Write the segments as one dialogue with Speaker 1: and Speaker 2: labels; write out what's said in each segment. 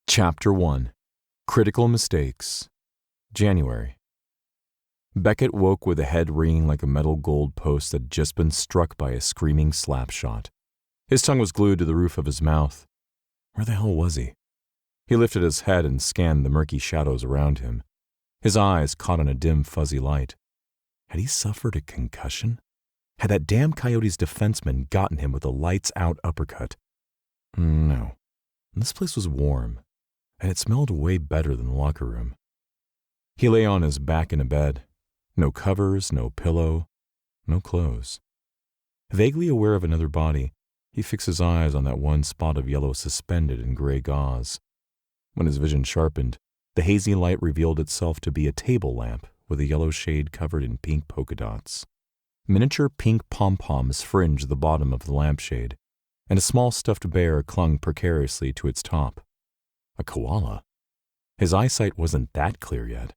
Speaker 1: Chapter 1. Critical Mistakes. January. Beckett woke with a head ringing like a metal gold post that had just been struck by a screaming slap shot. His tongue was glued to the roof of his mouth. Where the hell was he? He lifted his head and scanned the murky shadows around him. His eyes caught on a dim, fuzzy light. Had he suffered a concussion? Had that damn Coyote's defenseman gotten him with a lights-out uppercut? No. This place was warm, and it smelled way better than the locker room. He lay on his back in a bed. No covers, no pillow, no clothes. Vaguely aware of another body, he fixed his eyes on that one spot of yellow suspended in gray gauze. When his vision sharpened, the hazy light revealed itself to be a table lamp with a yellow shade covered in pink polka dots. Miniature pink pom-poms fringed the bottom of the lampshade, and a small stuffed bear clung precariously to its top. A koala? His eyesight wasn't that clear yet.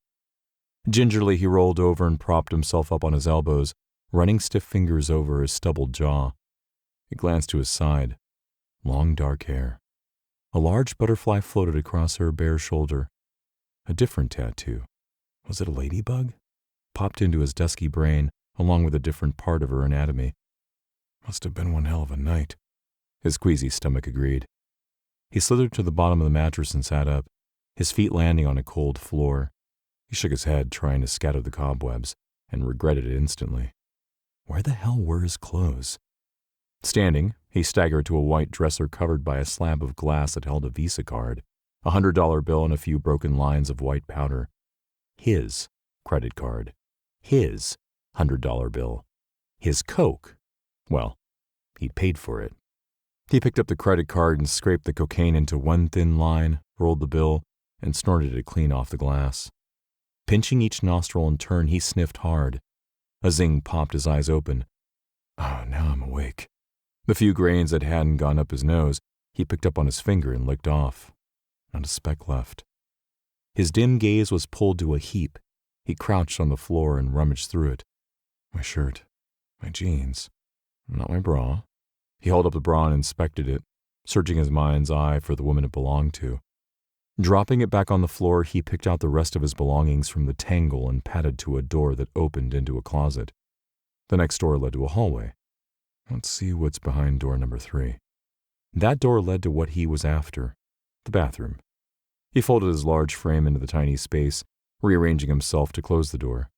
Speaker 1: Gingerly he rolled over and propped himself up on his elbows, running stiff fingers over his stubbled jaw. He glanced to his side. Long dark hair. A large butterfly floated across her bare shoulder. A different tattoo. Was it a ladybug? Popped into his dusky brain, along with a different part of her anatomy. Must have been one hell of a night, his queasy stomach agreed. He slithered to the bottom of the mattress and sat up, his feet landing on a cold floor. He shook his head, trying to scatter the cobwebs, and regretted it instantly. Where the hell were his clothes? Standing, he staggered to a white dresser covered by a slab of glass that held a Visa card, a $100 bill and a few broken lines of white powder. His credit card. His $100 bill. His Coke. Well, he'd paid for it. He picked up the credit card and scraped the cocaine into one thin line, rolled the bill, and snorted it clean off the glass. Pinching each nostril in turn, he sniffed hard. A zing popped his eyes open. Oh, now I'm awake. The few grains that hadn't gone up his nose, he picked up on his finger and licked off. Not a speck left. His dim gaze was pulled to a heap. He crouched on the floor and rummaged through it. My shirt. My jeans. Not my bra. He held up the bra and inspected it, searching his mind's eye for the woman it belonged to. Dropping it back on the floor, he picked out the rest of his belongings from the tangle and padded to a door that opened into a closet. The next door led to a hallway. Let's see what's behind door number 3. That door led to what he was after, the bathroom. He folded his large frame into the tiny space, rearranging himself to close the door.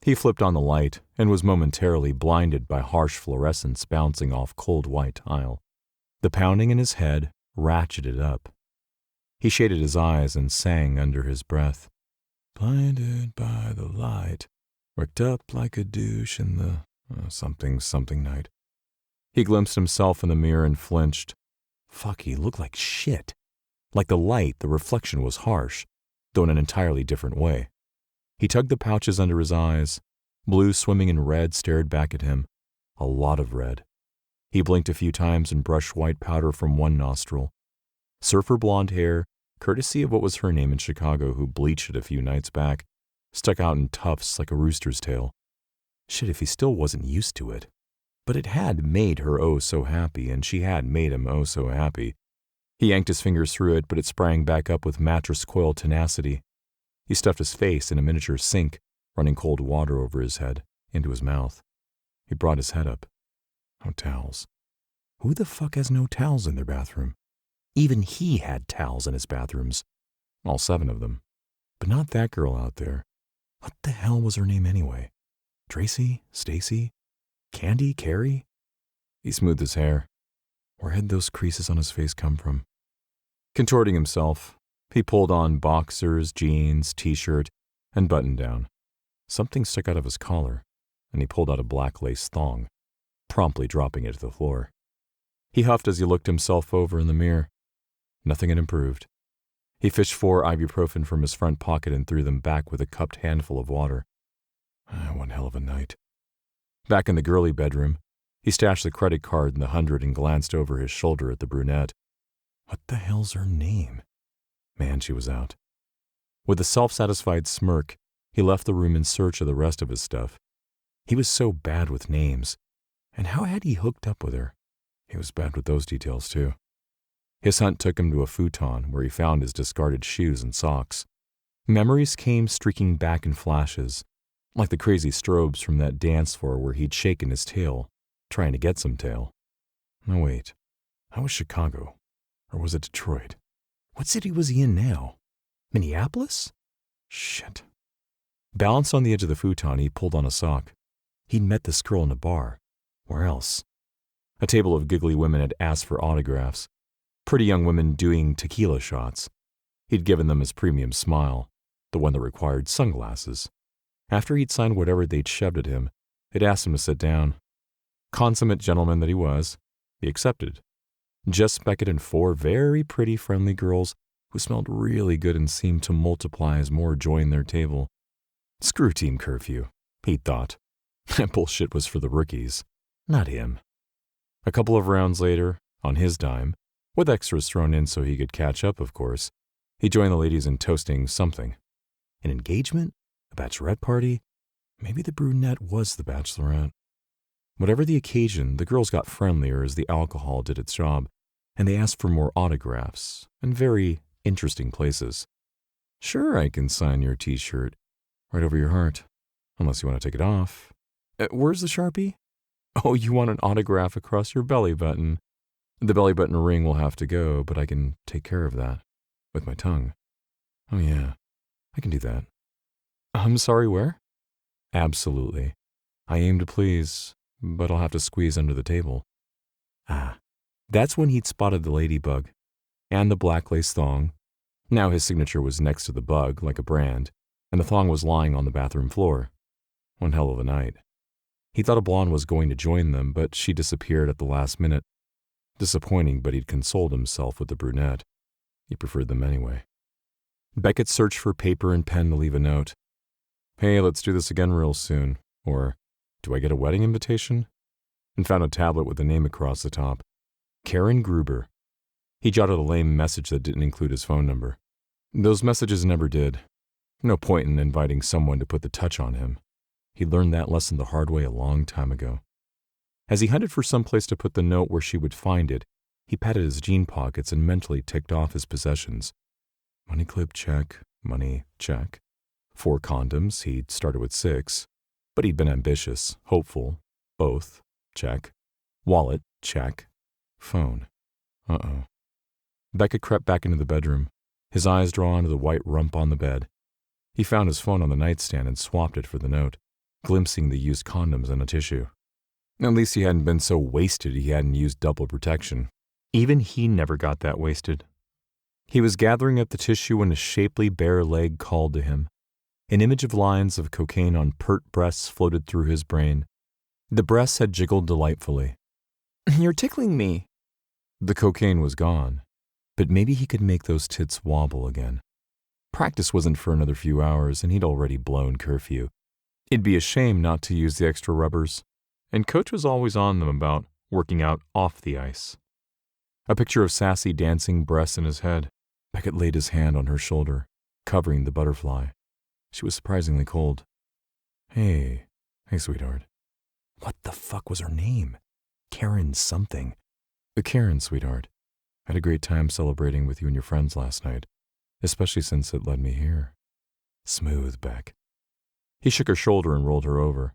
Speaker 1: He flipped on the light and was momentarily blinded by harsh fluorescence bouncing off cold white tile. The pounding in his head ratcheted up. He shaded his eyes and sang under his breath. Blinded by the light, worked up like a douche in the something night. He glimpsed himself in the mirror and flinched. Fuck, he looked like shit. Like the light, the reflection was harsh, though in an entirely different way. He tugged the pouches under his eyes. Blue swimming in red stared back at him. A lot of red. He blinked a few times and brushed white powder from one nostril. Surfer blonde hair, courtesy of what was her name in Chicago who bleached it a few nights back, stuck out in tufts like a rooster's tail. Shit, if he still wasn't used to it. But it had made her oh so happy, and she had made him oh so happy. He yanked his fingers through it, but it sprang back up with mattress coil tenacity. He stuffed his face in a miniature sink, running cold water over his head, into his mouth. He brought his head up. No towels. Who the fuck has no towels in their bathroom? Even he had towels in his bathrooms. All 7 of them. But not that girl out there. What the hell was her name anyway? Tracy? Stacy? Candy? Carrie? He smoothed his hair. Where had those creases on his face come from? Contorting himself, he pulled on boxers, jeans, t-shirt, and button-down. Something stuck out of his collar, and he pulled out a black lace thong, promptly dropping it to the floor. He huffed as he looked himself over in the mirror. Nothing had improved. He fished 4 ibuprofen from his front pocket and threw them back with a cupped handful of water. One hell of a night. Back in the girly bedroom, he stashed the credit card in the 100 and glanced over his shoulder at the brunette. What the hell's her name? Man, she was out. With a self-satisfied smirk, he left the room in search of the rest of his stuff. He was so bad with names. And how had he hooked up with her? He was bad with those details, too. His hunt took him to a futon where he found his discarded shoes and socks. Memories came streaking back in flashes, like the crazy strobes from that dance floor where he'd shaken his tail, trying to get some tail. No, wait. That was Chicago. Or was it Detroit? What city was he in now? Minneapolis? Shit. Balanced on the edge of the futon, he pulled on a sock. He'd met this girl in a bar. Where else? A table of giggly women had asked for autographs. Pretty young women doing tequila shots. He'd given them his premium smile, the one that required sunglasses. After he'd signed whatever they'd shoved at him, they'd asked him to sit down. Consummate gentleman that he was, he accepted. Just Beckett and 4 very pretty, friendly girls who smelled really good and seemed to multiply as more joined their table. Screw team curfew, he thought. That bullshit was for the rookies, not him. A couple of rounds later, on his dime, with extras thrown in so he could catch up, of course, he joined the ladies in toasting something. An engagement? A bachelorette party? Maybe the brunette was the bachelorette. Whatever the occasion, the girls got friendlier as the alcohol did its job, and they asked for more autographs in very interesting places. Sure, I can sign your t-shirt right over your heart, unless you want to take it off. Where's the Sharpie? Oh, you want an autograph across your belly button. The belly button ring will have to go, but I can take care of that with my tongue. Oh yeah, I can do that. I'm sorry, where? Absolutely. I aim to please, but I'll have to squeeze under the table. Ah, that's when he'd spotted the ladybug and the black lace thong. Now his signature was next to the bug, like a brand, and the thong was lying on the bathroom floor. One hell of a night. He thought a blonde was going to join them, but she disappeared at the last minute. Disappointing, but he'd consoled himself with the brunette. He preferred them anyway. Beckett searched for paper and pen to leave a note. Hey, let's do this again real soon. Or, do I get a wedding invitation? And found a tablet with a name across the top. Karen Gruber. He jotted a lame message that didn't include his phone number. Those messages never did. No point in inviting someone to put the touch on him. He learned that lesson the hard way a long time ago. As he hunted for some place to put the note where she would find it, he patted his jean pockets and mentally ticked off his possessions. Money clip, check. Money, check. 4 condoms, he'd started with 6. But he'd been ambitious, hopeful, both, check. Wallet, check. Phone. Uh-oh. Beckett crept back into the bedroom, his eyes drawn to the white rump on the bed. He found his phone on the nightstand and swapped it for the note, glimpsing the used condoms and a tissue. At least he hadn't been so wasted he hadn't used double protection. Even he never got that wasted. He was gathering up the tissue when a shapely bare leg called to him. An image of lines of cocaine on pert breasts floated through his brain. The breasts had jiggled delightfully. You're tickling me. The cocaine was gone, but maybe he could make those tits wobble again. Practice wasn't for another few hours, and he'd already blown curfew. It'd be a shame not to use the extra rubbers, and Coach was always on them about working out off the ice. A picture of sassy dancing breasts in his head. Beckett laid his hand on her shoulder, covering the butterfly. She was surprisingly cold. Hey, sweetheart. What the fuck was her name? Karen something. Karen, sweetheart. I had a great time celebrating with you and your friends last night, especially since it led me here. Smooth, Beck. He shook her shoulder and rolled her over.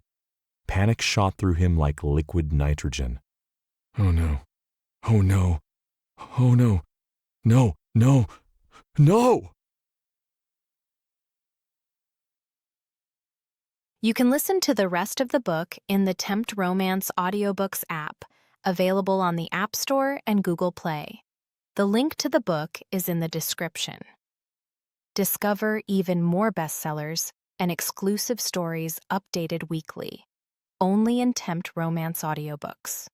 Speaker 1: Panic shot through him like liquid nitrogen. Oh no. Oh no. Oh no. No, no, no!
Speaker 2: You can listen to the rest of the book in the Tempt Romance audiobooks app, available on the App Store and Google Play. The link to the book is in the description. Discover even more bestsellers and exclusive stories updated weekly, only in Tempt Romance audiobooks.